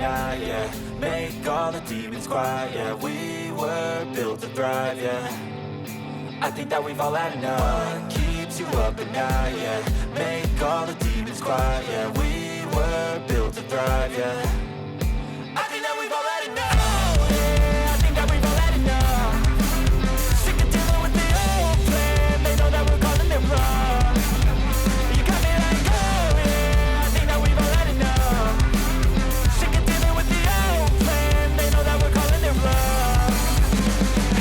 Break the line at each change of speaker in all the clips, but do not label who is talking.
night, yeah. Make all the demons quiet, yeah. We were built to thrive, yeah. I think that we've all had enough. What keeps you up at night, yeah. Make all the demons quiet, yeah. We were built to thrive, yeah. I think that we've all had enough. Oh yeah, I think that we've all had enough. Sick of dealing with the old plan. They know that we're calling it wrong. You got me like, oh yeah, I think that we've all had enough. Sick of dealing with the old plan. They know that we're calling it wrong.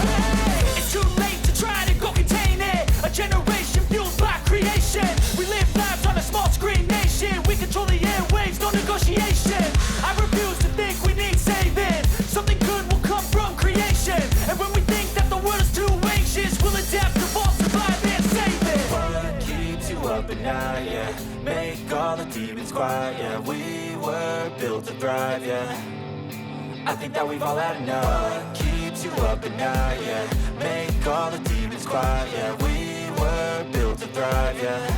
Hey, it's too late to try to go contain it. A generation fueled by creation. We live lives on a small screen nation. We control the airwaves, no negotiation. I refuse to think we need saving. Something good will come from creation. And when we think that the world is too anxious, we'll adapt, evolve, survive, and save it. What keeps you up at night, yeah. Make all the demons quiet, yeah. We were built to thrive, yeah. I think that we've all had enough. What keeps you up at night, yeah. Make all the demons quiet, yeah. We were built to thrive, yeah.